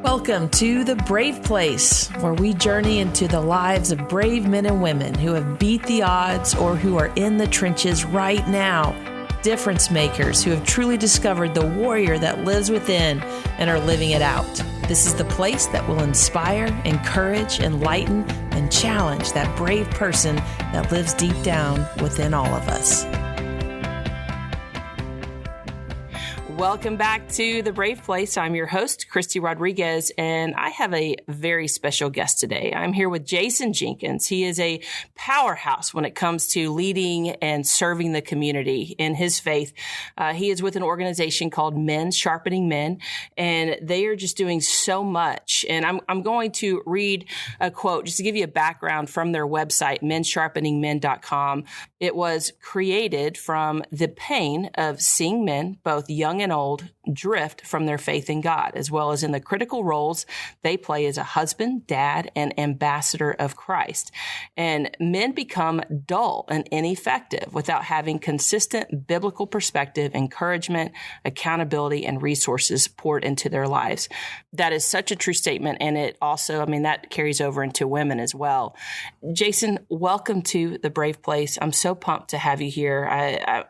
Welcome to The Brave Place, where we journey into the lives of brave men and women who have beat the odds or who are in the trenches right now. Difference makers who have truly discovered the warrior that lives within and are living it out. This is the place that will inspire, encourage, enlighten, and challenge that brave person that lives deep down within all of us. Welcome back to The Brave Place. I'm your host, Christy Rodriguez, and I have a very special guest today. I'm here with Jason Jenkins. He is a powerhouse when it comes to leading and serving the community in his faith. He is with an organization called Sharpening Men, and they are just doing so much. And I'm going to read a quote just to give you a background from their website, mensharpeningmen.com. It was created from the pain of seeing men, both young and old, drift from their faith in God, as well as in the critical roles they play as a husband, dad, and ambassador of Christ. And men become dull and ineffective without having consistent biblical perspective, encouragement, accountability, and resources poured into their lives. That is such a true statement. And it also, that carries over into women as well. Jason, welcome to The Brave Place. I'm so pumped to have you here.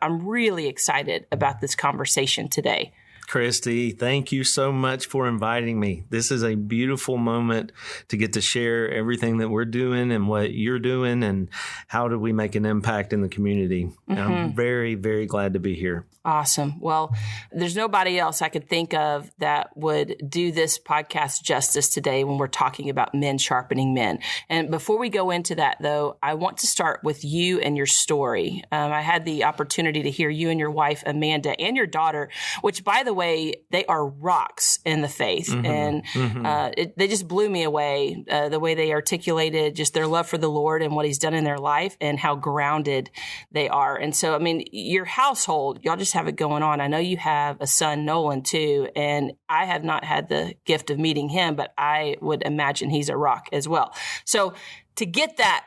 I'm really excited about this conversation today. Christy, thank you so much for inviting me. This is a beautiful moment to get to share everything that we're doing and what you're doing and how do we make an impact in the community. Mm-hmm. I'm very, very glad to be here. Awesome. Well, there's nobody else I could think of that would do this podcast justice today when we're talking about men sharpening men. And before we go into that, though, I want to start with you and your story. I had the opportunity to hear you and your wife, Amanda, and your daughter, which, by the way, they are rocks in the faith. Mm-hmm. And they just blew me away, the way they articulated just their love for the Lord and what he's done in their life and how grounded they are. And so, your household, y'all just have it going on. I know you have a son, Nolan, too, and I have not had the gift of meeting him, but I would imagine he's a rock as well. So to get that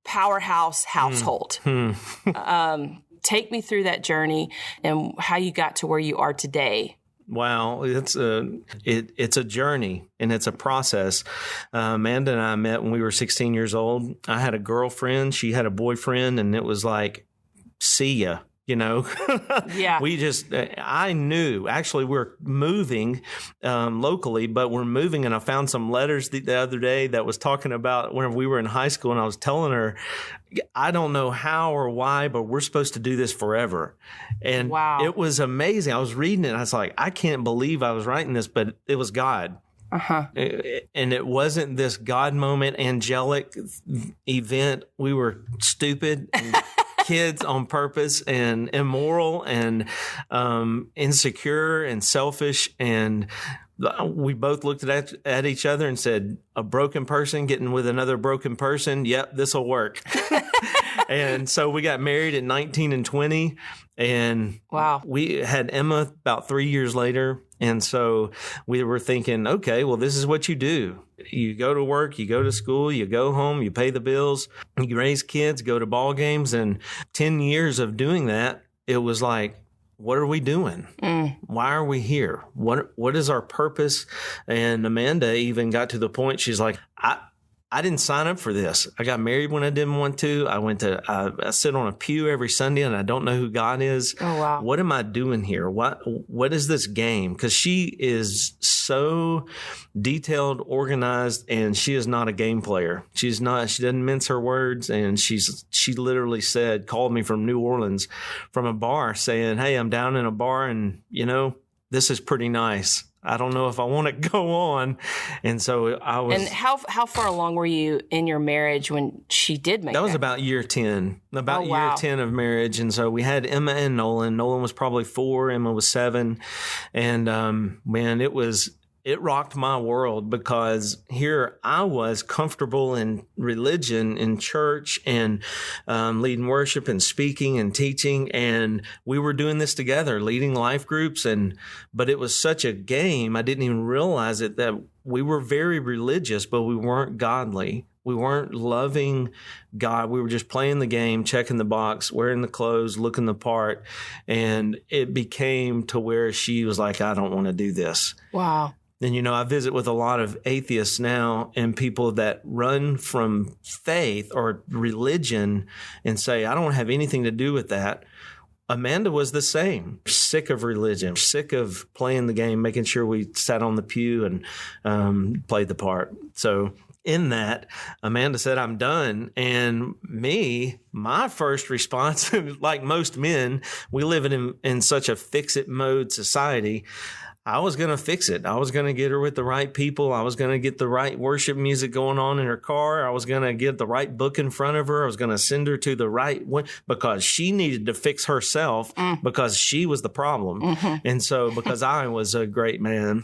powerhouse household, take me through that journey and how you got to where you are today. Wow, it's a journey and it's a process. Amanda and I met when we were 16 years old. I had a girlfriend, she had a boyfriend, and it was like, see ya. Yeah. I knew, actually, we're moving locally, but we're moving. And I found some letters the other day that was talking about when we were in high school. And I was telling her, I don't know how or why, but we're supposed to do this forever. And wow. It was amazing. I was reading it and I was like, I can't believe I was writing this, but it was God. Uh-huh. And it wasn't this God moment, angelic event. We were stupid and kids on purpose and immoral and insecure and selfish. And we both looked at each other and said, a broken person getting with another broken person. Yep, this will work. And so we got married at 19 and 20. And wow, we had Emma about 3 years later. And so we were thinking, okay, well, this is what you do. You go to work, you go to school, you go home, you pay the bills, you raise kids, go to ball games. And 10 years of doing that, it was like, what are we doing? Why are we here? What is our purpose? And Amanda even got to the point, she's like, I didn't sign up for this. I got married when I didn't want to. I sit on a pew every Sunday and I don't know who God is. Oh, wow. What am I doing here? What is this game? Because she is so detailed, organized, and she is not a game player. She doesn't mince her words. And she literally called me from New Orleans from a bar saying, hey, I'm down in a bar and, this is pretty nice. I don't know if I want to go on. And so I was. And how far along were you in your marriage when she did make that? That was about year 10, year 10 of marriage. And so we had Emma and Nolan. Nolan was probably 4, Emma was 7. And man, it rocked my world because here I was comfortable in religion, in church, and leading worship and speaking and teaching. And we were doing this together, leading life groups. But it was such a game. I didn't even realize it, that we were very religious, but we weren't godly. We weren't loving God. We were just playing the game, checking the box, wearing the clothes, looking the part. And it became to where she was like, I don't want to do this. Wow. And, I visit with a lot of atheists now and people that run from faith or religion and say, I don't have anything to do with that. Amanda was the same, sick of religion, sick of playing the game, making sure we sat on the pew and played the part. So in that, Amanda said, I'm done. And my first response, like most men, we live in such a fix-it mode society. I was going to fix it. I was going to get her with the right people. I was going to get the right worship music going on in her car. I was going to get the right book in front of her. I was going to send her to the right one because she needed to fix herself because she was the problem. Mm-hmm. And so because I was a great man,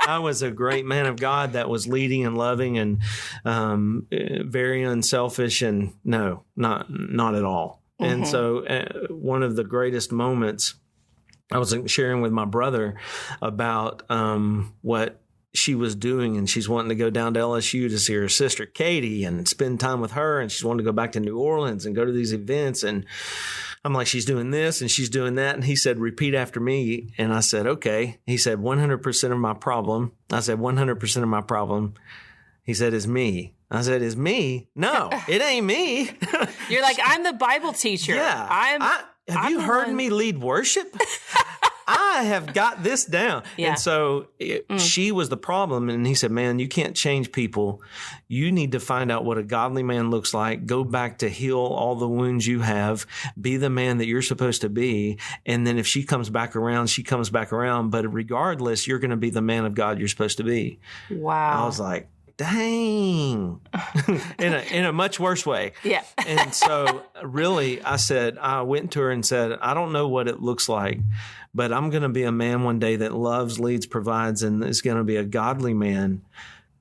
I was a great man of God that was leading and loving and very unselfish. And no, not at all. Mm-hmm. And so one of the greatest moments, I was sharing with my brother about what she was doing, and she's wanting to go down to LSU to see her sister Katie and spend time with her, and she's wanting to go back to New Orleans and go to these events. And I'm like, she's doing this and she's doing that. And he said, repeat after me. And I said, okay. He said, 100% of my problem. I said, 100% of my problem. He said, is me. I said, is me? No, it ain't me. You're like, I'm the Bible teacher. Yeah. Have you heard me lead worship? I have got this down. Yeah. And so she was the problem. And he said, man, you can't change people. You need to find out what a godly man looks like. Go back to heal all the wounds you have. Be the man that you're supposed to be. And then if she comes back around, she comes back around. But regardless, you're going to be the man of God you're supposed to be. Wow. I was like, dang, in a much worse way. Yeah. And so really I went to her and said, I don't know what it looks like, but I'm going to be a man one day that loves, leads, provides, and is going to be a godly man.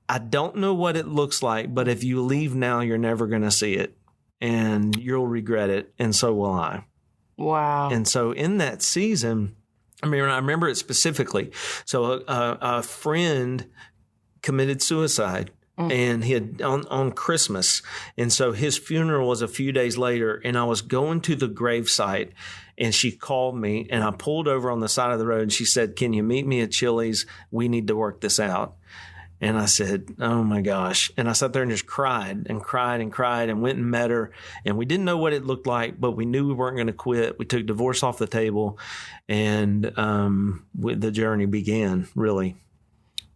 I don't know what it looks like, but if you leave now, you're never going to see it and you'll regret it. And so will I. Wow. And so in that season, I remember it specifically. So a friend committed suicide and he had on Christmas. And so his funeral was a few days later, and I was going to the gravesite and she called me and I pulled over on the side of the road and she said, can you meet me at Chili's? We need to work this out. And I said, oh my gosh. And I sat there and just cried and cried and cried and went and met her. And we didn't know what it looked like, but we knew we weren't going to quit. We took divorce off the table and the journey began, really.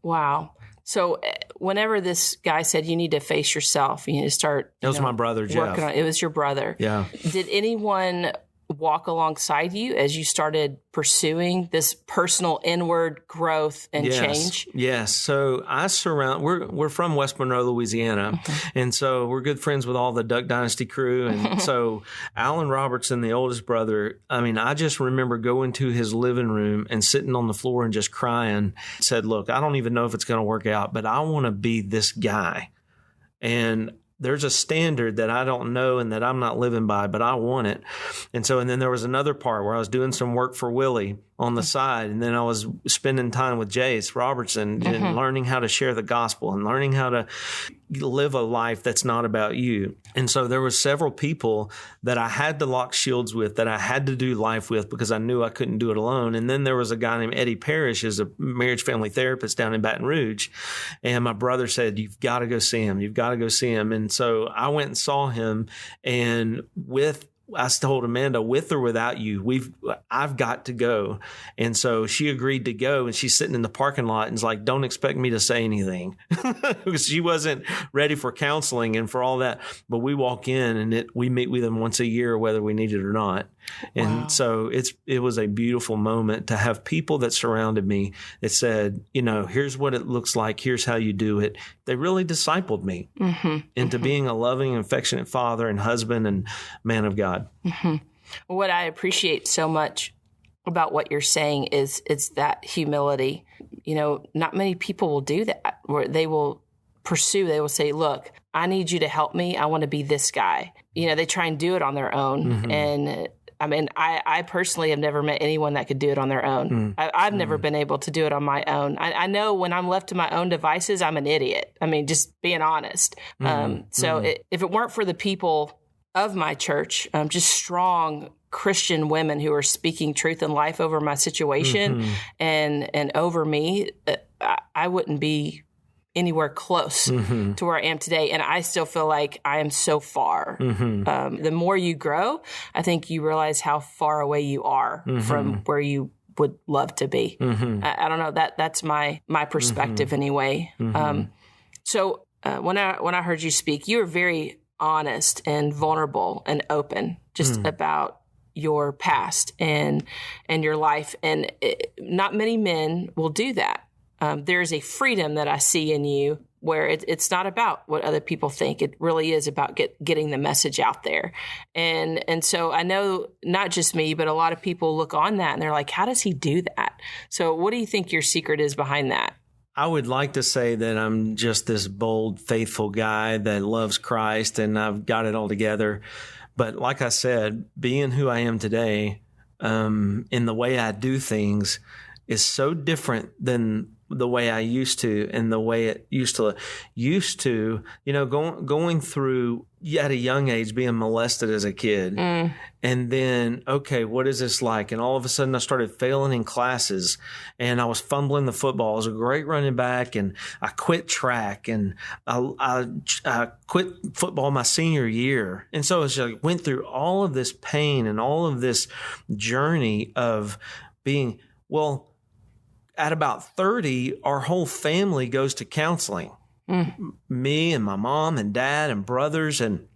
Wow. So whenever this guy said you need to face yourself, you need to start. It was my brother, Jeff. It was your brother. Yeah. Did anyone walk alongside you as you started pursuing this personal inward growth and change? Yes. So we're from West Monroe, Louisiana. And so we're good friends with all the Duck Dynasty crew. And so Alan Robertson, the oldest brother, I just remember going to his living room and sitting on the floor and just crying, said, look, I don't even know if it's going to work out, but I want to be this guy. And there's a standard that I don't know and that I'm not living by, but I want it. And then there was another part where I was doing some work for Willie on the side. And then I was spending time with Jace Robertson and learning how to share the gospel and learning how to live a life that's not about you. And so there were several people that I had to lock shields with, that I had to do life with because I knew I couldn't do it alone. And then there was a guy named Eddie Parrish, who's a marriage family therapist down in Baton Rouge. And my brother said, you've got to go see him. You've got to go see him. And so I went and saw him, and I told Amanda, with or without you, I've got to go. And so she agreed to go, and she's sitting in the parking lot and is like, don't expect me to say anything because she wasn't ready for counseling and for all that. But we walk in and we meet with them once a year, whether we need it or not. And so it was a beautiful moment to have people that surrounded me that said, here's what it looks like. Here's how you do it. They really discipled me into being a loving, affectionate father and husband and man of God. What I appreciate so much about what you're saying is it's that humility. Not many people will do that, where they will say, look, I need you to help me. I want to be this guy. They try and do it on their own. And I personally have never met anyone that could do it on their own. I've never been able to do it on my own. I know when I'm left to my own devices, I'm an idiot. Just being honest. If it weren't for the people of my church, just strong Christian women who are speaking truth and life over my situation and over me, I wouldn't be anywhere close to where I am today. And I still feel like I am so far. The more you grow, I think you realize how far away you are from where you would love to be. I don't know, that's my perspective anyway. So when I heard you speak, you were very honest and vulnerable and open just about your past and your life. And not many men will do that. There's a freedom that I see in you where it's not about what other people think. It really is about getting the message out there. And so I know not just me, but a lot of people look on that and they're like, how does he do that? So what do you think your secret is behind that? I would like to say that I'm just this bold, faithful guy that loves Christ and I've got it all together. But like I said, being who I am today, in the way I do things is so different than the way I used to and the way it used to, going through at a young age, being molested as a kid. And then, okay, what is this like? And all of a sudden I started failing in classes and I was fumbling the football. I was a great running back and I quit track and I quit football my senior year. And so it's like went through all of this pain and all of this journey of being, at about 30, our whole family goes to counseling. Me and my mom and dad and brothers, and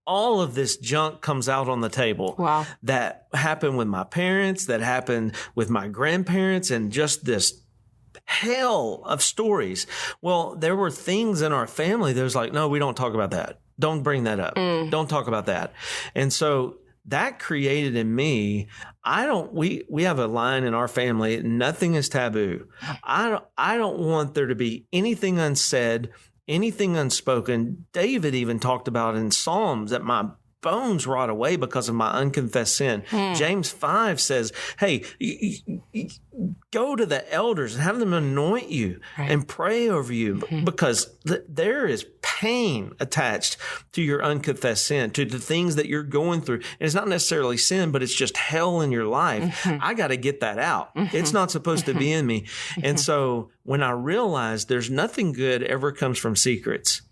all of this junk comes out on the table. Wow. That happened with my parents, that happened with my grandparents, and just this hell of stories. Well, there were things in our family that was like, no, we don't talk about that. Don't bring that up. Don't talk about that. And so that created in me, we have a line in our family, nothing is taboo. I don't want there to be anything unsaid, anything unspoken. David even talked about in Psalms that my bones rot away because of my unconfessed sin. James 5 says, hey, go to the elders and have them anoint you and pray over you because there is pain attached to your unconfessed sin, to the things that you're going through. And it's not necessarily sin, but it's just hell in your life. I got to get that out. It's not supposed to be in me. And so when I realized there's nothing good ever comes from secrets.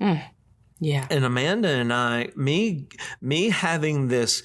Yeah. And Amanda and I, me having this,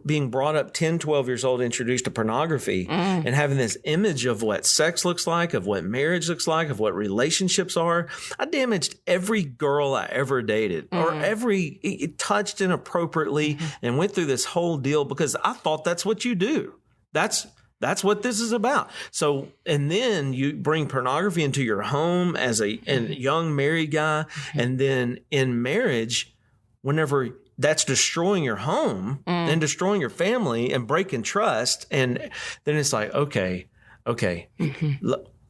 being brought up 10, 12 years old, introduced to pornography and having this image of what sex looks like, of what marriage looks like, of what relationships are. I damaged every girl I ever dated or it touched inappropriately and went through this whole deal because I thought that's what you do. That's what this is about. So, and then you bring pornography into your home as a young married guy. And then in marriage, whenever that's destroying your home and destroying your family and breaking trust. And then it's like, okay,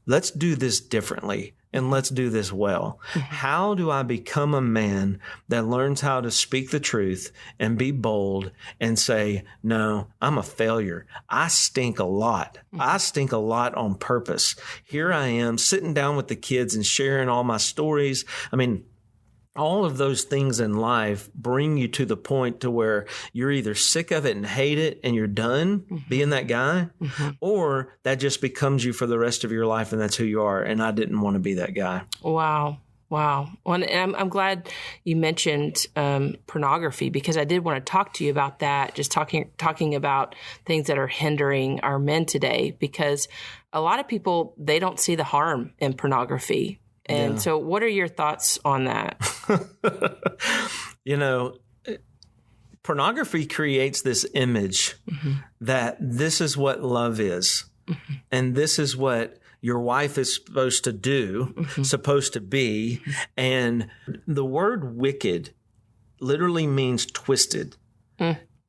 let's do this differently. And let's do this well. How do I become a man that learns how to speak the truth and be bold and say, no, I'm a failure. I stink a lot. I stink a lot on purpose. Here I am sitting down with the kids and sharing all my stories. I mean, all of those things in life bring you to the point to where you're either sick of it and hate it and you're done being that guy, or that just becomes you for the rest of your life and that's who you are. And I didn't want to be that guy. Wow. Well, and I'm glad you mentioned pornography because I did want to talk to you about that, just talking about things that are hindering our men today, because a lot of people, they don't see the harm in pornography. And so what are your thoughts on that? Pornography creates this image that this is what love is. And this is what your wife is supposed to do, supposed to be. And the word wicked literally means twisted.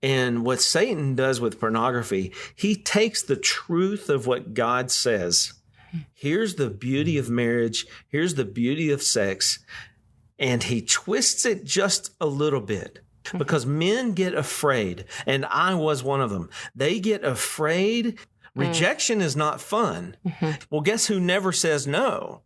And what Satan does with pornography, he takes the truth of what God says. Here's the beauty of marriage. Here's the beauty of sex. And he twists it just a little bit because men get afraid. And I was one of them. They get afraid. Rejection is not fun. Well, guess who never says no?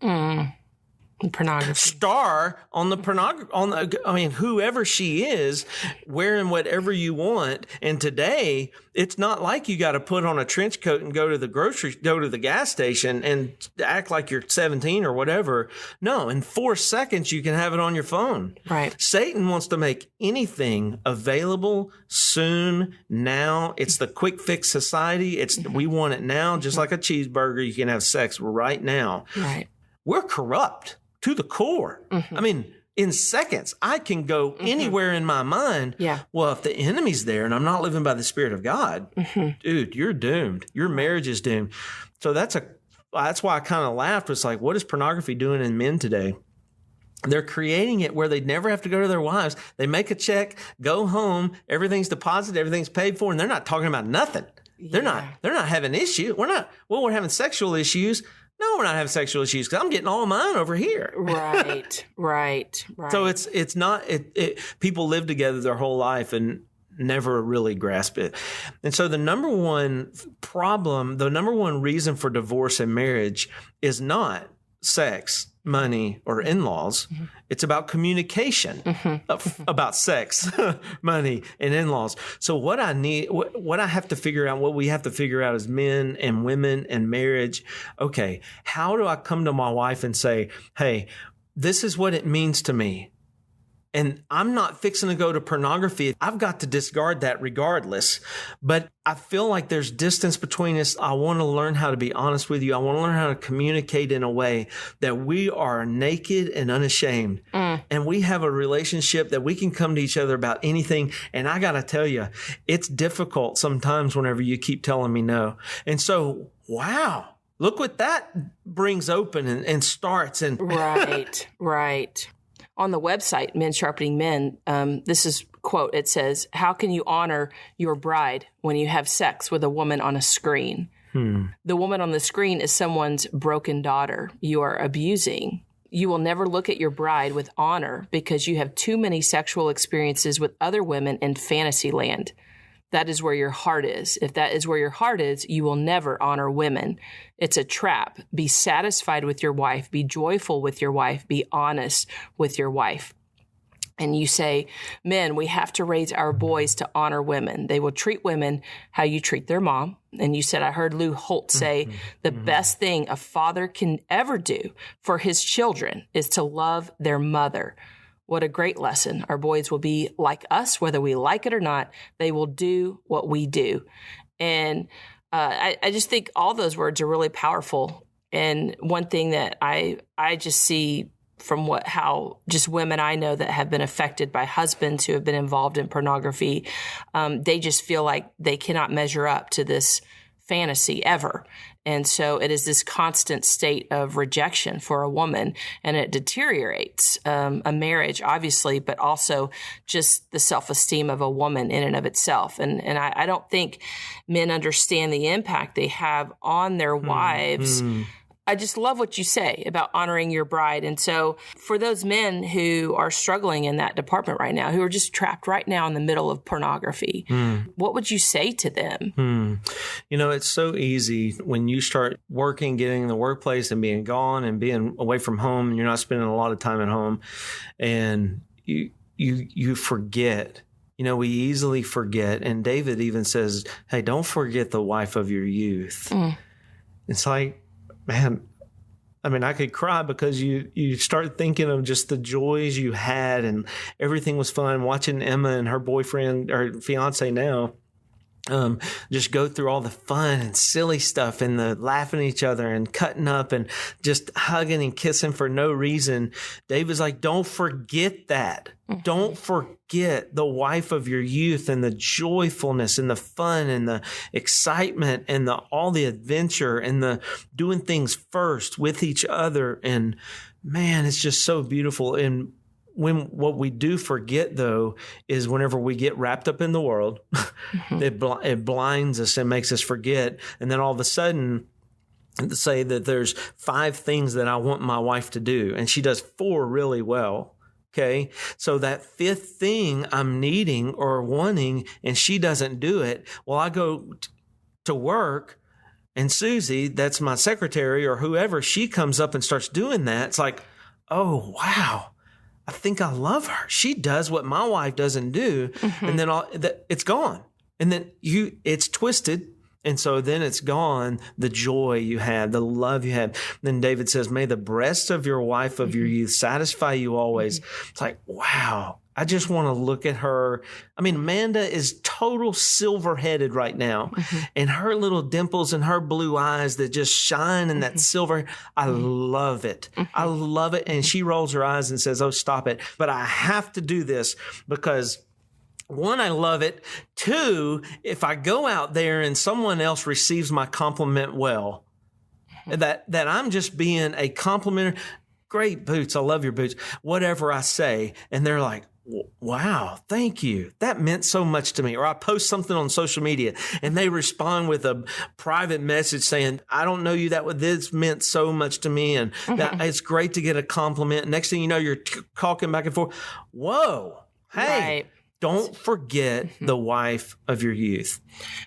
Pornography. Star on the pornography, whoever she is, wearing whatever you want. And today, it's not like you got to put on a trench coat and go to the gas station and act like you're 17 or whatever. No, in 4 seconds, you can have it on your phone. Right. Satan wants to make anything available soon, now. It's the quick fix society. We want it now, just like a cheeseburger. You can have sex right now. Right. We're corrupt to the core. Mm-hmm. I mean, in seconds, I can go anywhere in my mind. Yeah. Well, if the enemy's there and I'm not living by the Spirit of God, dude, you're doomed. Your marriage is doomed. So that's why I kind of laughed. It's like, what is pornography doing in men today? They're creating it where they never have to go to their wives. They make a check, go home, everything's deposited, everything's paid for, and they're not talking about nothing. Yeah. They're not having issues. We're having sexual issues. No, we're not having sexual issues because I'm getting all of mine over here. Right. So it's not, people live together their whole life and never really grasp it. And so the number one reason for divorce in marriage is not sex, money, or in-laws. Mm-hmm. It's about communication about sex, money, and in-laws. So what I have to figure out, what we have to figure out as men and women and marriage, okay, how do I come to my wife and say, hey, this is what it means to me. And I'm not fixing to go to pornography. I've got to discard that regardless. But I feel like there's distance between us. I want to learn how to be honest with you. I want to learn how to communicate in a way that we are naked and unashamed. And we have a relationship that we can come to each other about anything. And I got to tell you, it's difficult sometimes whenever you keep telling me no. And so, wow. Look what that brings open and starts. And Right. On the website, Men Sharpening Men, this is, quote, it says, how can you honor your bride when you have sex with a woman on a screen? The woman on the screen is someone's broken daughter you are abusing. You will never look at your bride with honor because you have too many sexual experiences with other women in fantasy land. That is where your heart is. If that is where your heart is, you will never honor women. It's a trap. Be satisfied with your wife. Be joyful with your wife. Be honest with your wife. And you say, men, we have to raise our boys to honor women. They will treat women how you treat their mom. And you said, I heard Lou Holt say, the best thing a father can ever do for his children is to love their mother. What a great lesson. Our boys will be like us, whether we like it or not. They will do what we do. And I just think all those words are really powerful. And one thing that I just see from how just women I know that have been affected by husbands who have been involved in pornography, they just feel like they cannot measure up to this fantasy ever. And so it is this constant state of rejection for a woman, and it deteriorates a marriage, obviously, but also just the self-esteem of a woman in and of itself. And I don't think men understand the impact they have on their wives. I just love what you say about honoring your bride. And so for those men who are struggling in that department right now, who are just trapped right now in the middle of pornography, what would you say to them? You know, it's so easy when you start working, getting in the workplace and being gone and being away from home, and you're not spending a lot of time at home, and you forget. You know, we easily forget. And David even says, hey, don't forget the wife of your youth. It's like, man, I mean, I could cry because you start thinking of just the joys you had and everything was fun. Watching Emma and her boyfriend or fiance now just go through all the fun and silly stuff and the laughing at each other and cutting up and just hugging and kissing for no reason. David's like, don't forget that. Don't forget the wife of your youth and the joyfulness and the fun and the excitement and all the adventure and the doing things first with each other. And man, it's just so beautiful. And what we do forget, though, is whenever we get wrapped up in the world, it blinds us and makes us forget. And then all of a sudden, say that there's 5 things that I want my wife to do, and she does 4 really well. Okay. So that 5th thing I'm needing or wanting, and she doesn't do it. Well, I go to work, and Susie, that's my secretary or whoever, she comes up and starts doing that. It's like, oh, wow, I think I love her. She does what my wife doesn't do. And then it's gone. And then it's twisted. And so then it's gone, the joy you had, the love you had. Then David says, may the breasts of your wife of your youth satisfy you always. It's like, wow, I just want to look at her. I mean, Amanda is total silver-headed right now. And her little dimples and her blue eyes that just shine in that silver, I love it. I love it. And she rolls her eyes and says, oh, stop it. But I have to do this because... one, I love it. Two, if I go out there and someone else receives my compliment well, that I'm just being a complimenter. Great boots. I love your boots. Whatever I say. And they're like, wow, thank you. That meant so much to me. Or I post something on social media and they respond with a private message saying, I don't know you this meant so much to me. And that it's great to get a compliment. Next thing you know, you're talking back and forth. Whoa. Hey. Right. Don't forget the wife of your youth.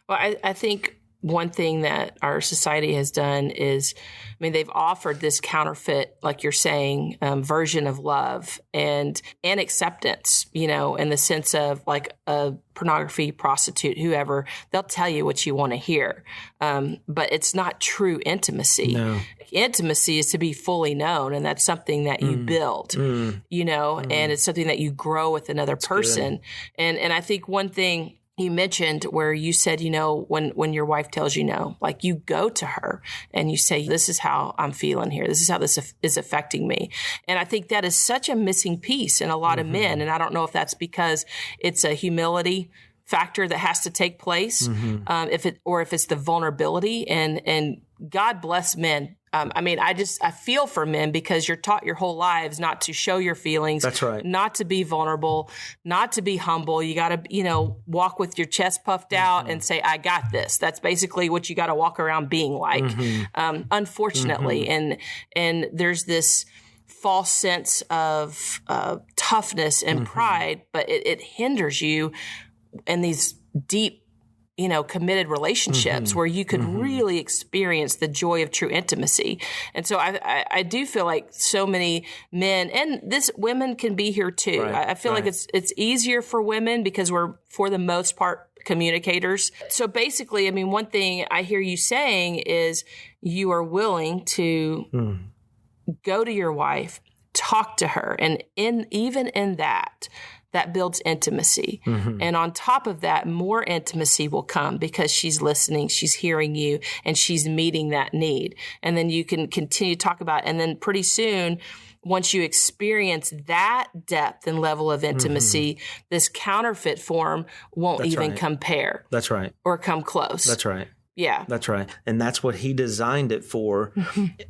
Well, I think one thing that our society has done is, I mean, they've offered this counterfeit, like you're saying, version of love and acceptance, you know, in the sense of like a pornography, prostitute, whoever, they'll tell you what you want to hear. But it's not true intimacy. No. Intimacy is to be fully known. And that's something that you build, you know, and it's something that you grow with another person. And I think one thing you mentioned where you said, you know, when your wife tells you no, like you go to her and you say, this is how I'm feeling here. This is how this is affecting me. And I think that is such a missing piece in a lot of men. And I don't know if that's because it's a humility factor that has to take place, if it's the vulnerability and God bless men. I mean, I feel for men because you're taught your whole lives not to show your feelings. That's right. Not to be vulnerable, not to be humble. You got to, you know, walk with your chest puffed out and say, I got this. That's basically what you got to walk around being like, unfortunately. And there's this false sense of toughness and pride, but it hinders you in these deep, you know, committed relationships where you could really experience the joy of true intimacy. And so I do feel like so many men, and women can be here too. Right, I feel like it's easier for women because we're, for the most part, communicators. So basically, I mean, one thing I hear you saying is you are willing to go to your wife, talk to her, and even in that builds intimacy. And on top of that, more intimacy will come because she's listening, she's hearing you, and she's meeting that need. And then you can continue to talk about it. And then pretty soon, once you experience that depth and level of intimacy, this counterfeit form won't compare. That's right. Or come close. That's right. Yeah. That's right. And that's what he designed it for.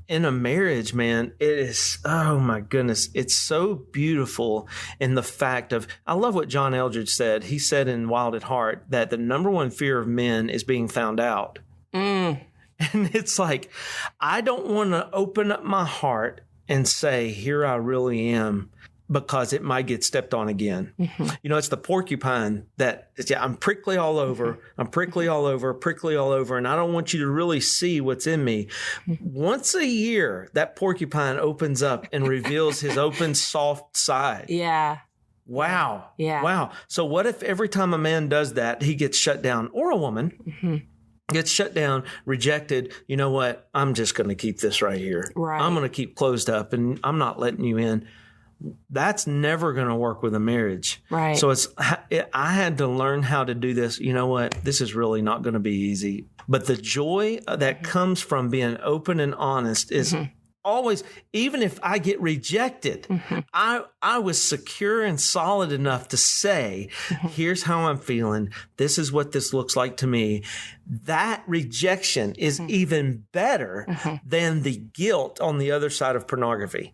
In a marriage, man, it is, oh my goodness, it's so beautiful in the fact of, I love what John Eldredge said. He said in Wild at Heart that the number one fear of men is being found out. And it's like, I don't want to open up my heart and say, here I really am, because it might get stepped on again. You know, it's the porcupine that I'm prickly all over. I'm prickly all over, prickly all over. And I don't want you to really see what's in me. Once a year, that porcupine opens up and reveals his open, soft side. Yeah. Wow. Yeah. Wow. So what if every time a man does that, he gets shut down, or a woman gets shut down, rejected? You know what? I'm just going to keep this right here. Right. I'm going to keep closed up and I'm not letting you in. That's never going to work with a marriage. Right. So I had to learn how to do this. You know what? This is really not going to be easy. But the joy that comes from being open and honest is always, even if I get rejected, I was secure and solid enough to say, here's how I'm feeling. This is what this looks like to me. That rejection is even better than the guilt on the other side of pornography.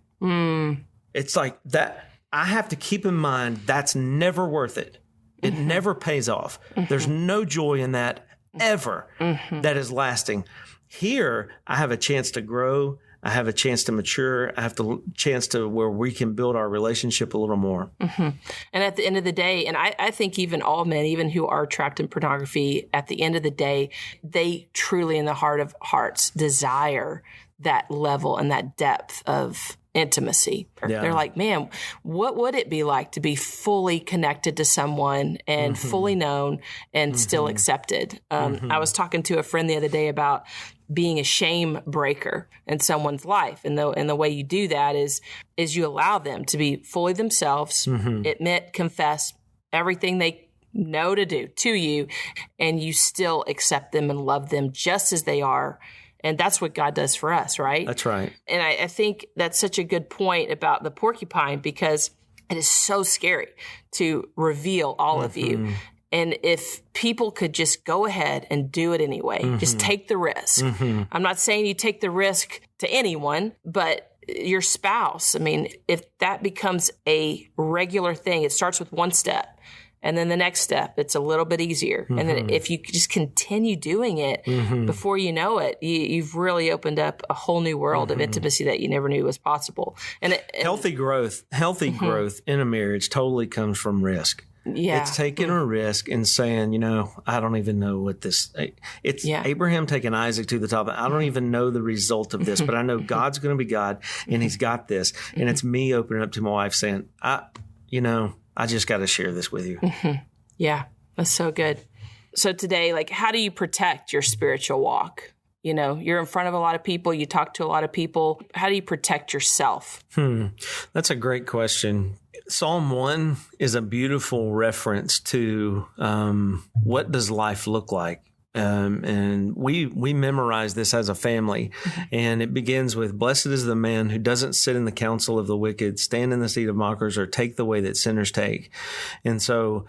It's like that. I have to keep in mind that's never worth it. It never pays off. There's no joy in that ever that is lasting. Here, I have a chance to grow. I have a chance to mature. I have a chance to where we can build our relationship a little more. And at the end of the day, and I think even all men, even who are trapped in pornography, at the end of the day, they truly in the heart of hearts desire that level and that depth of intimacy. Yeah. They're like, man, what would it be like to be fully connected to someone and fully known and still accepted? I was talking to a friend the other day about being a shame breaker in someone's life. And the way you do that is you allow them to be fully themselves, admit, confess everything they know to do to you, and you still accept them and love them just as they are. And that's what God does for us, right? That's right. And I think that's such a good point about the porcupine, because it is so scary to reveal all of you. And if people could just go ahead and do it anyway, just take the risk. I'm not saying you take the risk to anyone, but your spouse, I mean, if that becomes a regular thing, it starts with one step. And then the next step, it's a little bit easier. And then if you just continue doing it, before you know it, you've really opened up a whole new world of intimacy that you never knew was possible. And healthy growth in a marriage totally comes from risk. Yeah. It's taking a risk and saying, I don't even know what this, it's Abraham taking Isaac to the top. I don't even know the result of this, but I know God's going to be God and he's got this. And it's me opening up to my wife saying, I just got to share this with you. Yeah, that's so good. So today, how do you protect your spiritual walk? You're in front of a lot of people. You talk to a lot of people. How do you protect yourself? That's a great question. Psalm 1 is a beautiful reference to what does life look like. And we memorize this as a family, and it begins with, blessed is the man who doesn't sit in the counsel of the wicked, stand in the seat of mockers, or take the way that sinners take. And so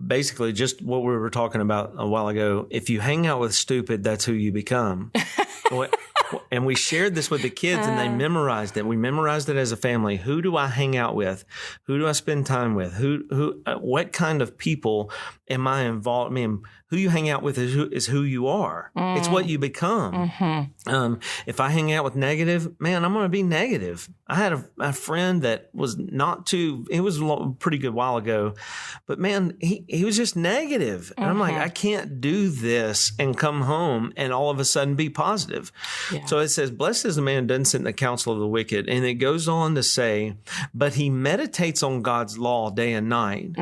basically just what we were talking about a while ago, if you hang out with stupid, that's who you become. And we shared this with the kids and they memorized it. We memorized it as a family. Who do I hang out with? Who do I spend time with? What kind of people am I involved? I mean, who you hang out with is who you are. It's what you become. If I hang out with negative, man, I'm going to be negative. I had a friend that was it was a pretty good while ago, but man, he was just negative. And I'm like, I can't do this and come home and all of a sudden be positive. Yeah. So it says, blessed is the man who doesn't sit in the counsel of the wicked. And it goes on to say, but he meditates on God's law day and night.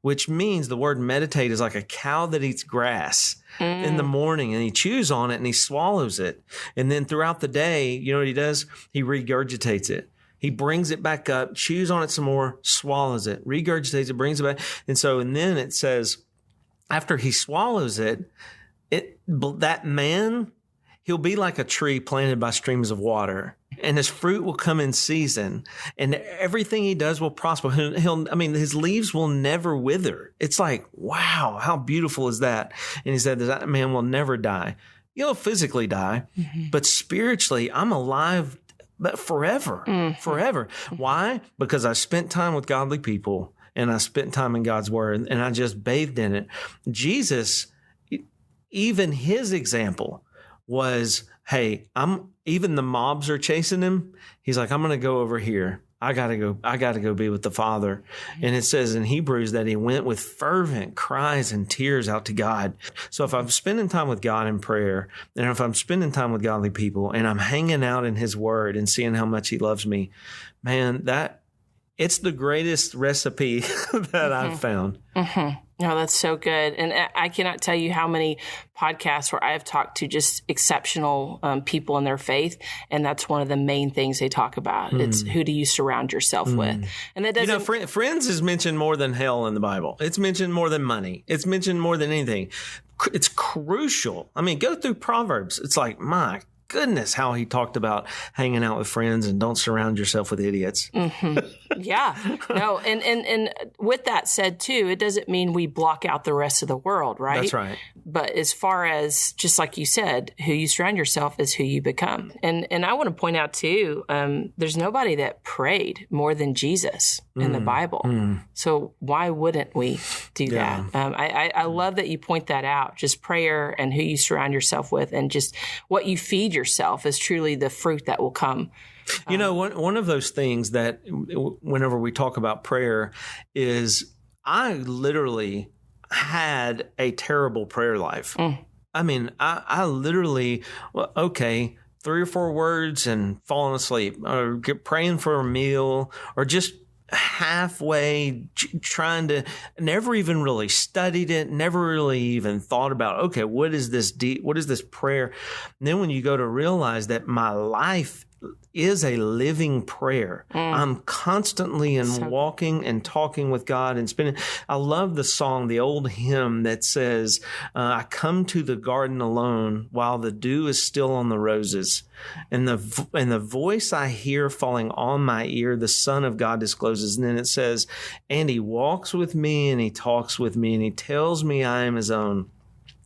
Which means the word meditate is like a cow that eats grass in the morning, and he chews on it and he swallows it. And then throughout the day, you know what he does? He regurgitates it. He brings it back up, chews on it some more, swallows it, regurgitates it, brings it back. And then it says, after he swallows it, that man, he'll be like a tree planted by streams of water, and his fruit will come in season, and everything he does will prosper. His leaves will never wither. It's like, wow, how beautiful is that? And he said that man will never die. You'll physically die, but spiritually, I'm alive, but forever, forever. Why? Because I spent time with godly people, and I spent time in God's word, and I just bathed in it. Jesus, even his example was, hey, even the mobs are chasing him. He's like, I'm going to go over here. I got to go be with the Father. And it says in Hebrews that he went with fervent cries and tears out to God. So if I'm spending time with God in prayer, and if I'm spending time with godly people, and I'm hanging out in his word and seeing how much he loves me, man, it's the greatest recipe that I've found. No, that's so good. And I cannot tell you how many podcasts where I have talked to just exceptional people in their faith. And that's one of the main things they talk about. It's who do you surround yourself with? And that doesn't... friends is mentioned more than hell in the Bible. It's mentioned more than money. It's mentioned more than anything. It's crucial. I mean, go through Proverbs. It's like, my goodness, how he talked about hanging out with friends and don't surround yourself with idiots. Yeah. No. And with that said too, it doesn't mean we block out the rest of the world, right? That's right. But as far as, just like you said, who you surround yourself is who you become. And I want to point out too, there's nobody that prayed more than Jesus in the Bible. So why wouldn't we do that? I love that you point that out. Just prayer and who you surround yourself with, and just what you feed yourself is truly the fruit that will come. One of those things that whenever we talk about prayer is, I literally had a terrible prayer life. I mean, I literally, okay, 3 or 4 words and falling asleep, or praying for a meal, or just halfway trying to, never even really studied it, never really even thought about, okay, what is this prayer? And then when you go to realize that my life is a living prayer. I'm constantly walking and talking with God and spending. I love the song, the old hymn that says, I come to the garden alone while the dew is still on the roses. And the voice I hear falling on my ear, the Son of God discloses. And then it says, and he walks with me and he talks with me and he tells me I am his own.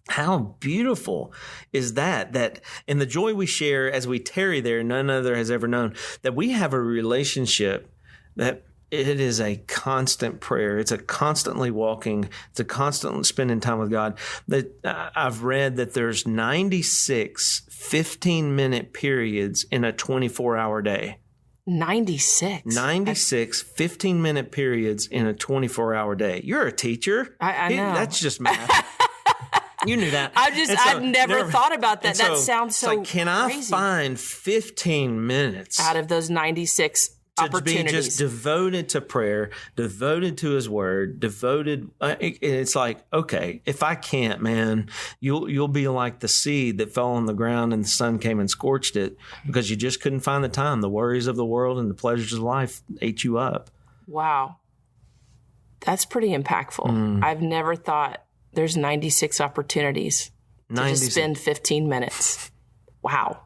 How beautiful is that in the joy we share as we tarry there, none other has ever known, that we have a relationship that it is a constant prayer. It's a constantly walking. It's a constant spending time with God. That I've read that there's 96 15-minute periods in a 24-hour day. 96 15-minute periods in a 24-hour day. You're a teacher. I know. That's just math. You knew that. I've never thought about that. That sounds so crazy. Can I find 15 minutes out of those 96 opportunities to be just devoted to prayer, devoted to his word, devoted? It's like, okay, if I can't, man, you'll be like the seed that fell on the ground and the sun came and scorched it because you just couldn't find the time. The worries of the world and the pleasures of life ate you up. Wow. That's pretty impactful. I've never thought there's 96 opportunities to just spend 15 minutes. Wow.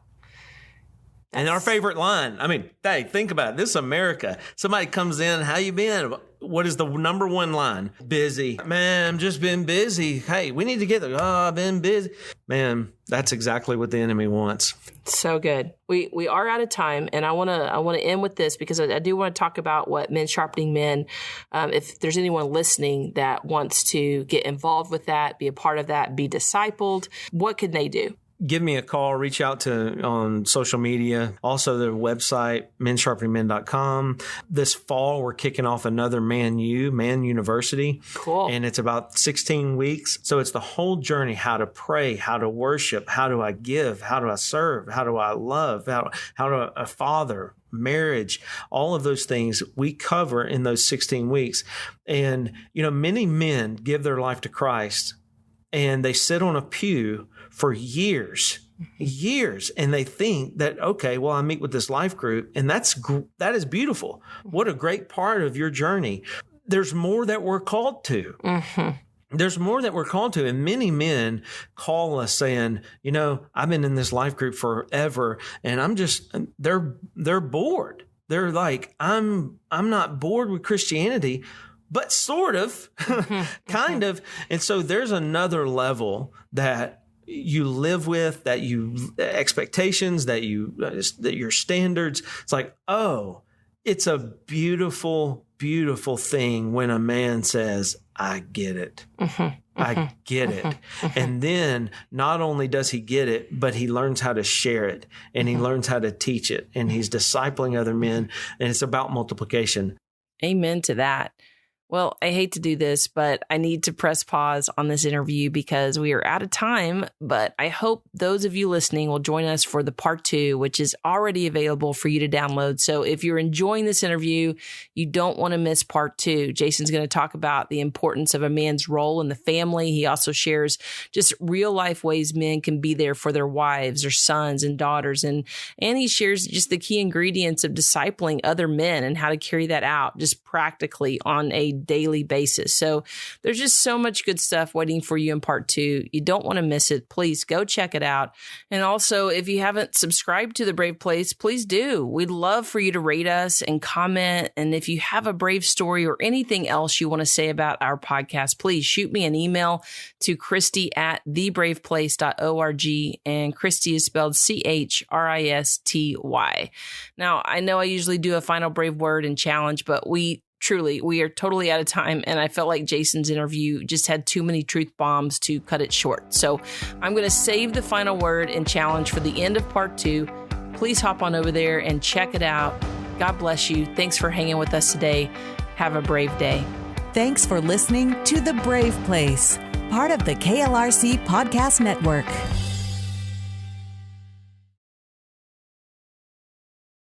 And our favorite line, I mean, hey, think about it. This is America. Somebody comes in, how you been? What is the number one line? Busy. Man, I'm just been busy. Hey, we need to get there. Oh, I've been busy. Man, that's exactly what the enemy wants. So good. We are out of time, and I want to end with this because I do want to talk about what Men Sharpening Men. If there's anyone listening that wants to get involved with that, be a part of that, be discipled, what can they do? Give me a call, reach out on social media. Also, the website, mensharpeningmen.com. This fall, we're kicking off another Man University. Cool. And it's about 16 weeks. So it's the whole journey, how to pray, how to worship, how do I give, how do I serve, how do I love, how do I father, marriage, all of those things we cover in those 16 weeks. And, many men give their life to Christ and they sit on a pew for years, and they think that, okay, well, I meet with this life group, and that is beautiful. What a great part of your journey. There's more that we're called to. Mm-hmm. There's more that we're called to, and many men call us saying, I've been in this life group forever, and they're bored. They're like, I'm not bored with Christianity, but sort of, kind of. And so there's another level that you live with, that expectations, that your standards. It's like, oh, it's a beautiful, beautiful thing when a man says, I get it. I get it. And then not only does he get it, but he learns how to share it, and he learns how to teach it, and he's discipling other men, and it's about multiplication. Amen to that. Well, I hate to do this, but I need to press pause on this interview because we are out of time. But I hope those of you listening will join us for the part 2, which is already available for you to download. So if you're enjoying this interview, you don't want to miss part 2. Jason's going to talk about the importance of a man's role in the family. He also shares just real life ways men can be there for their wives or sons and daughters. And he shares just the key ingredients of discipling other men and how to carry that out just practically on a daily basis. So there's just so much good stuff waiting for you in part 2. You don't want to miss it. Please go check it out. And also, if you haven't subscribed to The Brave Place, please do. We'd love for you to rate us and comment. And if you have a brave story or anything else you want to say about our podcast, please shoot me an email to Christy@thebraveplace.org. And Christy is spelled CHRISTY. Now, I know I usually do a final brave word and challenge, but we are totally out of time. And I felt like Jason's interview just had too many truth bombs to cut it short. So I'm going to save the final word and challenge for the end of part 2. Please hop on over there and check it out. God bless you. Thanks for hanging with us today. Have a brave day. Thanks for listening to The Brave Place, part of the KLRC Podcast Network.